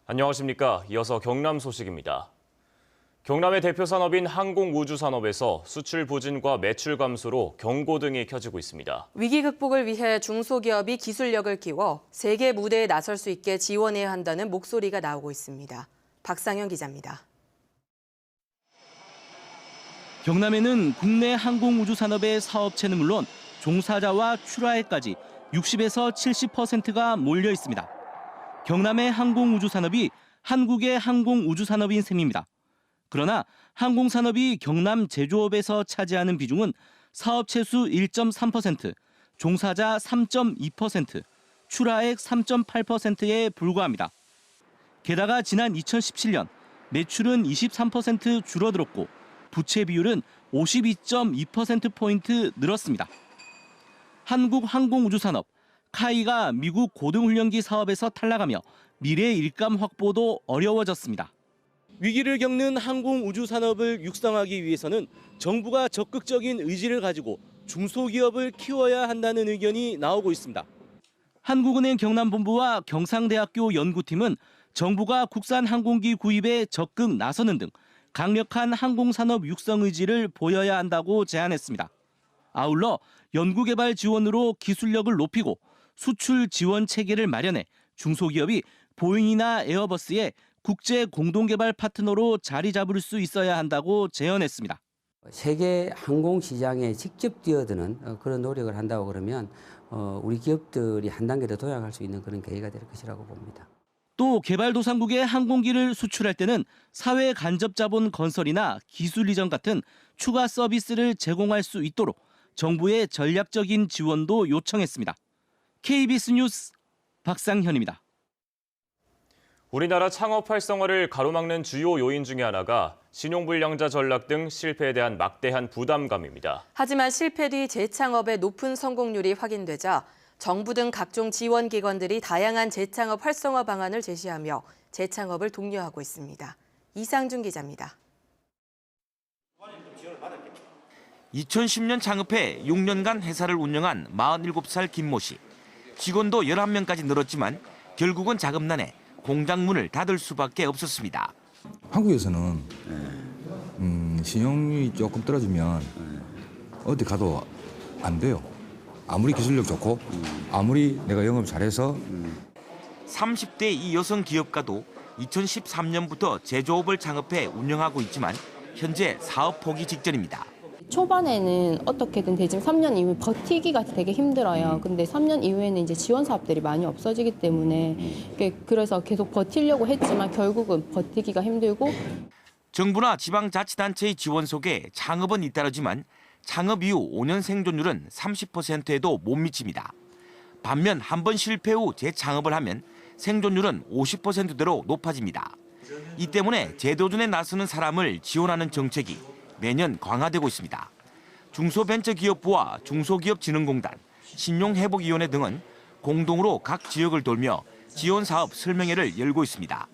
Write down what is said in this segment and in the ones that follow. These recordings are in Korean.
안녕하십니까. 이어서 경남 소식입니다. 경남의 대표 산업인 항공우주산업에서 수출 부진과 매출 감소로 경고등이 켜지고 있습니다. 위기 극복을 위해 중소기업이 기술력을 키워 세계 무대에 나설 수 있게 지원해야 한다는 목소리가 나오고 있습니다. 박상현 기자입니다. 경남에는 국내 항공우주산업의 사업체는 물론 종사자와 출하액까지 60에서 70%가 몰려 있습니다. 경남의 항공우주산업이 한국의 항공우주산업인 셈입니다. 그러나 항공산업이 경남 제조업에서 차지하는 비중은 사업체 수 1.3%, 종사자 3.2%, 출하액 3.8%에 불과합니다. 게다가 지난 2017년 매출은 23% 줄어들었고 부채 비율은 52.2%포인트 늘었습니다. 한국항공우주산업, 카이가 미국 고등훈련기 사업에서 탈락하며 미래 일감 확보도 어려워졌습니다. 위기를 겪는 항공우주산업을 육성하기 위해서는 정부가 적극적인 의지를 가지고 중소기업을 키워야 한다는 의견이 나오고 있습니다. 한국은행 경남본부와 경상대학교 연구팀은 정부가 국산 항공기 구입에 적극 나서는 등 강력한 항공산업 육성 의지를 보여야 한다고 제안했습니다. 아울러 연구개발 지원으로 기술력을 높이고 수출 지원 체계를 마련해 중소기업이 보잉이나 에어버스의 국제 공동개발 파트너로 자리 잡을 수 있어야 한다고 제언했습니다. 세계 항공시장에 직접 뛰어드는 그런 노력을 한다고 그러면 우리 기업들이 한 단계 더 도약할 수 있는 그런 계기가 될 것이라고 봅니다. 또 개발도상국에 항공기를 수출할 때는 사회 간접 자본 건설이나 기술 이전 같은 추가 서비스를 제공할 수 있도록 정부의 전략적인 지원도 요청했습니다. KBS 뉴스 박상현입니다. 우리나라 창업 활성화를 가로막는 주요 요인 중에 하나가 신용불량자 전락 등 실패에 대한 막대한 부담감입니다. 하지만 실패 뒤 재창업의 높은 성공률이 확인되자 정부 등 각종 지원기관들이 다양한 재창업 활성화 방안을 제시하며 재창업을 독려하고 있습니다. 이상준 기자입니다. 2010년 창업해 6년간 회사를 운영한 47살 김모 씨. 직원도 11명까지 늘었지만 결국은 자금난에 공장 문을 닫을 수밖에 없었습니다. 한국에서는 신용이 조금 떨어지면 어디 가도 안 돼요. 아무리 기술력 좋고 아무리 내가 영업 잘해서 30대 이 여성 기업가도 2013년부터 제조업을 창업해 운영하고 있지만 현재 사업 포기 직전입니다. 초반에는 어떻게든 되지만 3년 이후에 버티기가 되게 힘들어요. 근데 3년 이후에는 이제 지원 사업들이 많이 없어지기 때문에 그래서 계속 버티려고 했지만 결국은 버티기가 힘들고. 정부나 지방자치단체의 지원 속에 창업은 잇따르지만 창업 이후 5년 생존율은 30%에도 못 미칩니다. 반면 한 번 실패 후 재창업을 하면 생존율은 50%대로 높아집니다. 이 때문에 재도전에 나서는 사람을 지원하는 정책이 매년 강화되고 있습니다. 중소벤처기업부와 중소기업진흥공단, 신용회복위원회 등은 공동으로 각 지역을 돌며 지원 사업 설명회를 열고 있습니다.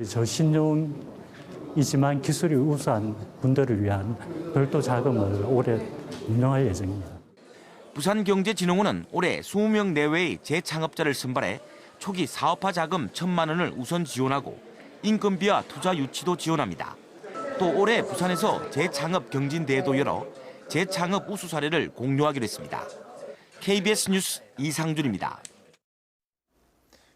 저신용이지만 기술이 우수한 분들을 위한 별도 자금을 올해 운영할 예정입니다. 부산경제진흥원은 올해 20명 내외의 재창업자를 선발해 초기 사업화 자금 1,000만 원을 우선 지원하고 인건비와 투자 유치도 지원합니다. 또 올해 부산에서 재창업 경진대회도 열어 재창업 우수 사례를 공유하기로 했습니다. KBS 뉴스 이상준입니다.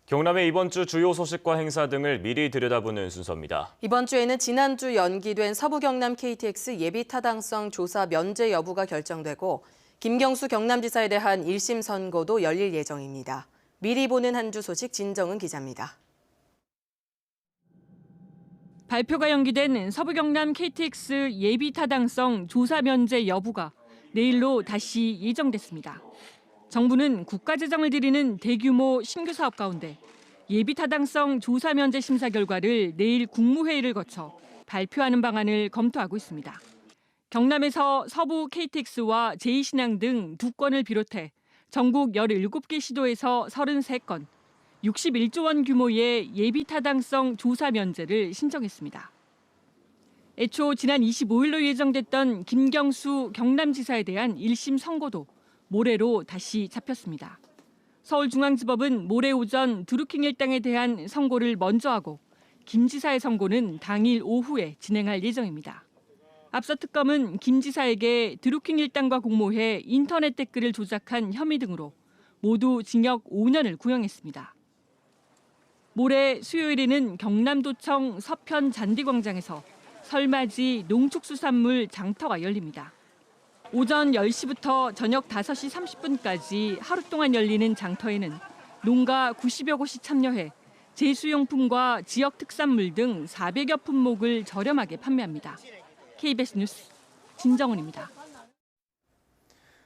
경남의 이번 주 주요 소식과 행사 등을 미리 들여다보는 순서입니다. 이번 주에는 지난주 연기된 서부경남 KTX 예비 타당성 조사 면제 여부가 결정되고 김경수 경남지사에 대한 1심 선고도 열릴 예정입니다. 미리 보는 한 주 소식 진정은 기자입니다. 발표가 연기된 서부경남 KTX 예비 타당성 조사 면제 여부가 내일로 다시 예정됐습니다. 정부는 국가재정을 들이는 대규모 신규 사업 가운데 예비 타당성 조사 면제 심사 결과를 내일 국무회의를 거쳐 발표하는 방안을 검토하고 있습니다. 경남에서 서부 KTX와 제2신항 등 2건을 비롯해 전국 17개 시도에서 33건, 61조 원 규모의 예비 타당성 조사 면제를 신청했습니다. 애초 지난 25일로 예정됐던 김경수 경남지사에 대한 1심 선고도 모레로 다시 잡혔습니다. 서울중앙지법은 모레 오전 드루킹 일당에 대한 선고를 먼저 하고 김 지사의 선고는 당일 오후에 진행할 예정입니다. 앞서 특검은 김 지사에게 드루킹 일당과 공모해 인터넷 댓글을 조작한 혐의 등으로 모두 징역 5년을 구형했습니다. 모레 수요일에는 경남도청 서편 잔디광장에서 설맞이 농축수산물 장터가 열립니다. 오전 10시부터 저녁 5시 30분까지 하루 동안 열리는 장터에는 농가 90여 곳이 참여해 제수용품과 지역 특산물 등 400여 품목을 저렴하게 판매합니다. KBS 뉴스 진정은입니다.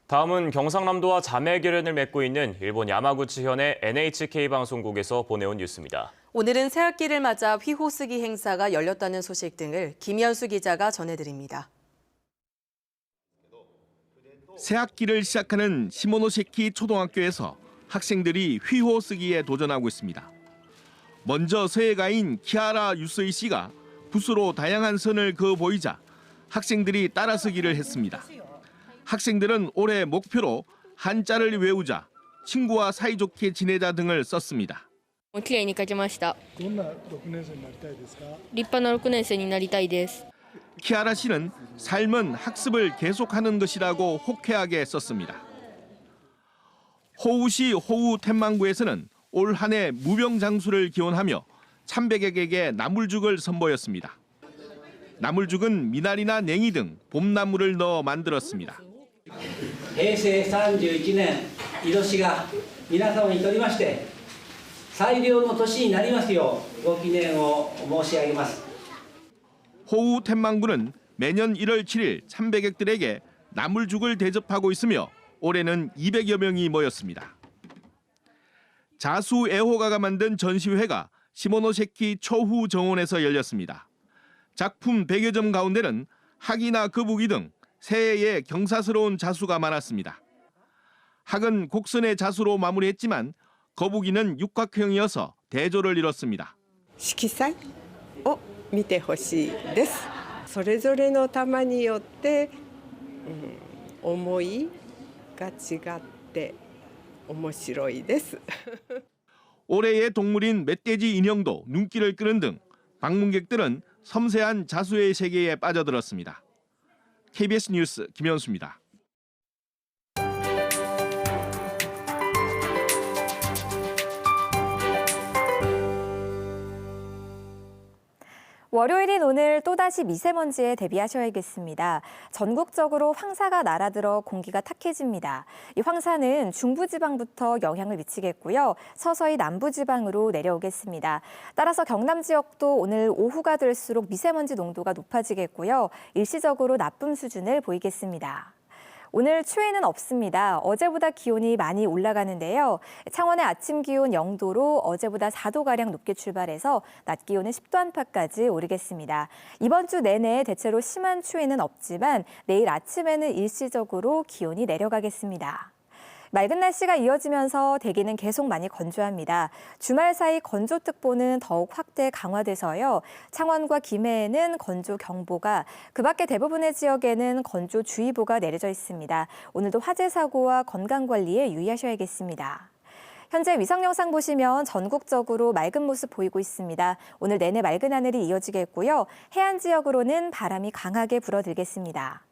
다음은 경상남도와 자매결연을 맺고 있는 일본 야마구치현의 NHK 방송국에서 보내온 뉴스입니다. 오늘은 새학기를 맞아 휘호스기 행사가 열렸다는 소식 등을 김현수 기자가 전해드립니다. 새학기를 시작하는 시모노세키 초등학교에서 학생들이 휘호 쓰기에 도전하고 있습니다. 먼저 서예가인 키하라 유스이 씨가 붓으로 다양한 선을 그어 보이자 학생들이 따라 쓰기를 했습니다. 학생들은 올해 목표로 한자를 외우자, 친구와 사이좋게 지내자 등을 썼습니다. きれいに書けました。どんな6年生になりたいですか？立派な6年生になりたいです。 키하라 씨는 삶은 학습을 계속하는 것이라고 호쾌하게 썼습니다. 호우시 호우 텐만구에서는 올 한 해 무병장수를 기원하며 참배객에게 나물죽을 선보였습니다. 나물죽은 미나리나 냉이 등 봄나물을 넣어 만들었습니다. 平成31年井戸市が皆様にとりまして最良の年になりますようご祈念を申し上げます。 호우 텐만구는 매년 1월 7일 참배객들에게 나물죽을 대접하고 있으며 올해는 200여 명이 모였습니다. 자수 애호가가 만든 전시회가 시모노세키 초후 정원에서 열렸습니다. 작품 100여 점 가운데는 학이나 거북이 등 새해의 경사스러운 자수가 많았습니다. 학은 곡선의 자수로 마무리했지만 거북이는 육각형이어서 대조를 이뤘습니다. 色彩を見てほしいです。それぞれの玉によって、思いが違って面白いです。 올해의 동물인 멧돼지 인형도 눈길을 끄는 등 방문객들은 섬세한 자수의 세계에 빠져들었습니다. KBS 뉴스 김현수입니다. 월요일인 오늘 또다시 미세먼지에 대비하셔야겠습니다. 전국적으로 황사가 날아들어 공기가 탁해집니다. 이 황사는 중부지방부터 영향을 미치겠고요. 서서히 남부지방으로 내려오겠습니다. 따라서 경남 지역도 오늘 오후가 될수록 미세먼지 농도가 높아지겠고요. 일시적으로 나쁨 수준을 보이겠습니다. 오늘 추위는 없습니다. 어제보다 기온이 많이 올라가는데요. 창원의 아침 기온 0도로 어제보다 4도가량 높게 출발해서 낮 기온은 10도 안팎까지 오르겠습니다. 이번 주 내내 대체로 심한 추위는 없지만 내일 아침에는 일시적으로 기온이 내려가겠습니다. 맑은 날씨가 이어지면서 대기는 계속 많이 건조합니다. 주말 사이 건조특보는 더욱 확대 강화돼서요. 창원과 김해에는 건조경보가, 그 밖에 대부분의 지역에는 건조주의보가 내려져 있습니다. 오늘도 화재 사고와 건강관리에 유의하셔야겠습니다. 현재 위성 영상 보시면 전국적으로 맑은 모습 보이고 있습니다. 오늘 내내 맑은 하늘이 이어지겠고요. 해안 지역으로는 바람이 강하게 불어들겠습니다.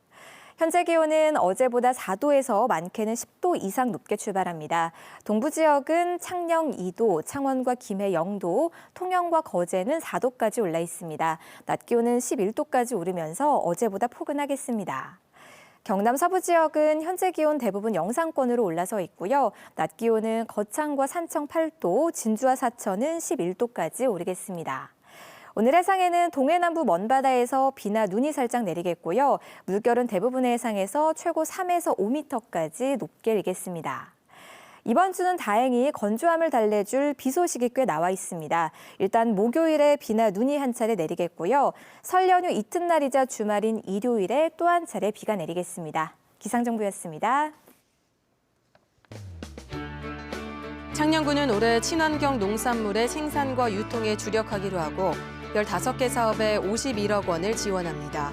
현재 기온은 어제보다 4도에서 많게는 10도 이상 높게 출발합니다. 동부 지역은 창녕 2도, 창원과 김해 0도, 통영과 거제는 4도까지 올라 있습니다. 낮 기온은 11도까지 오르면서 어제보다 포근하겠습니다. 경남 서부 지역은 현재 기온 대부분 영상권으로 올라서 있고요. 낮 기온은 거창과 산청 8도, 진주와 사천은 11도까지 오르겠습니다. 오늘 해상에는 동해남부 먼바다에서 비나 눈이 살짝 내리겠고요. 물결은 대부분의 해상에서 최고 3에서 5m까지 높게 일겠습니다. 이번 주는 다행히 건조함을 달래줄 비 소식이 꽤 나와 있습니다. 일단 목요일에 비나 눈이 한 차례 내리겠고요. 설 연휴 이튿날이자 주말인 일요일에 또 한 차례 비가 내리겠습니다. 기상정보였습니다. 창녕군은 올해 친환경 농산물의 생산과 유통에 주력하기로 하고 15개 사업에 51억 원을 지원합니다.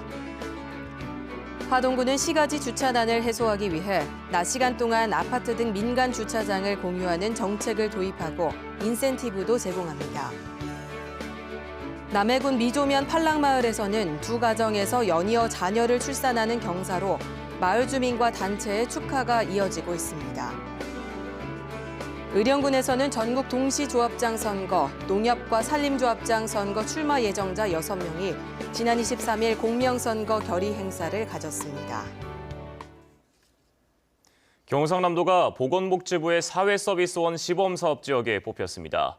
화동군은 시가지 주차난을 해소하기 위해 낮 시간 동안 아파트 등 민간 주차장을 공유하는 정책을 도입하고 인센티브도 제공합니다. 남해군 미조면 팔랑마을에서는 두 가정에서 연이어 자녀를 출산하는 경사로 마을 주민과 단체의 축하가 이어지고 있습니다. 의령군에서는 전국 동시조합장 선거, 농협과 산림조합장 선거 출마 예정자 6명이 지난 23일 공명선거 결의 행사를 가졌습니다. 경상남도가 보건복지부의 사회서비스원 시범사업 지역에 뽑혔습니다.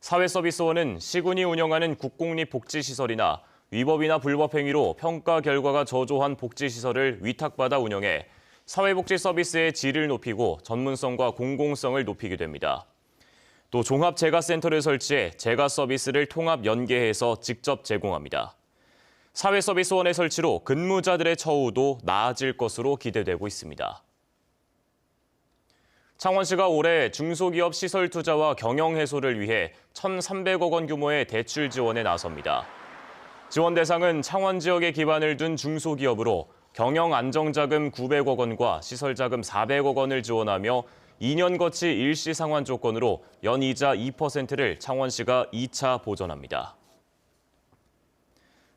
사회서비스원은 시군이 운영하는 국공립복지시설이나 위법이나 불법 행위로 평가 결과가 저조한 복지시설을 위탁받아 운영해 사회복지 서비스의 질을 높이고 전문성과 공공성을 높이게 됩니다. 또 종합재가센터를 설치해 재가 서비스를 통합 연계해서 직접 제공합니다. 사회서비스원의 설치로 근무자들의 처우도 나아질 것으로 기대되고 있습니다. 창원시가 올해 중소기업 시설 투자와 경영 해소를 위해 1,300억 원 규모의 대출 지원에 나섭니다. 지원 대상은 창원 지역에 기반을 둔 중소기업으로 경영 안정자금 900억 원과 시설자금 400억 원을 지원하며 2년 거치 일시 상환 조건으로 연이자 2%를 창원시가 2차 보전합니다.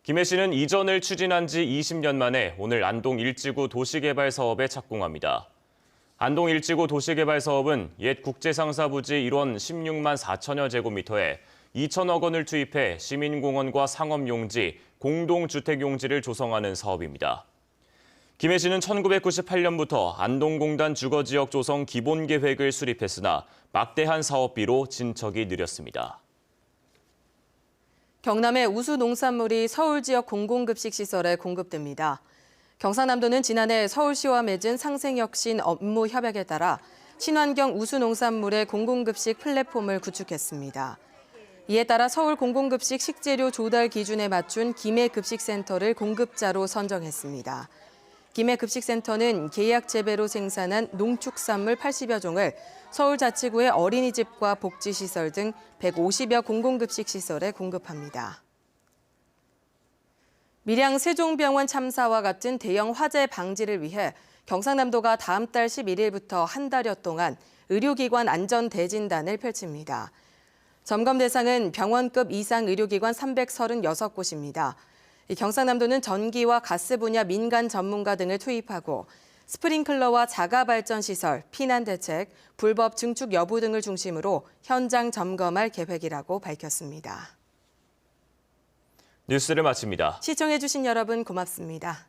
김해 씨는 이전을 추진한 지 20년 만에 오늘 안동 일지구 도시개발 사업에 착공합니다. 안동 일지구 도시개발 사업은 옛 국제상사부지 일원 16만 4천여 제곱미터에 2천억 원을 투입해 시민공원과 상업용지, 공동주택용지를 조성하는 사업입니다. 김해 씨는 1998년부터 안동공단 주거지역 조성 기본계획을 수립했으나 막대한 사업비로 진척이 느렸습니다. 경남의 우수 농산물이 서울 지역 공공급식 시설에 공급됩니다. 경상남도는 지난해 서울시와 맺은 상생혁신 업무 협약에 따라 친환경 우수 농산물의 공공급식 플랫폼을 구축했습니다. 이에 따라 서울 공공급식 식재료 조달 기준에 맞춘 김해급식센터를 공급자로 선정했습니다. 김해급식센터는 계약 재배로 생산한 농축산물 80여 종을 서울자치구의 어린이집과 복지시설 등 150여 공공급식 시설에 공급합니다. 밀양 세종병원 참사와 같은 대형 화재 방지를 위해 경상남도가 다음 달 11일부터 한 달여 동안 의료기관 안전대진단을 펼칩니다. 점검 대상은 병원급 이상 의료기관 336곳입니다. 경상남도는 전기와 가스 분야 민간 전문가 등을 투입하고 스프링클러와 자가발전시설, 피난대책, 불법 증축 여부 등을 중심으로 현장 점검할 계획이라고 밝혔습니다. 뉴스를 마칩니다. 시청해주신 여러분 고맙습니다.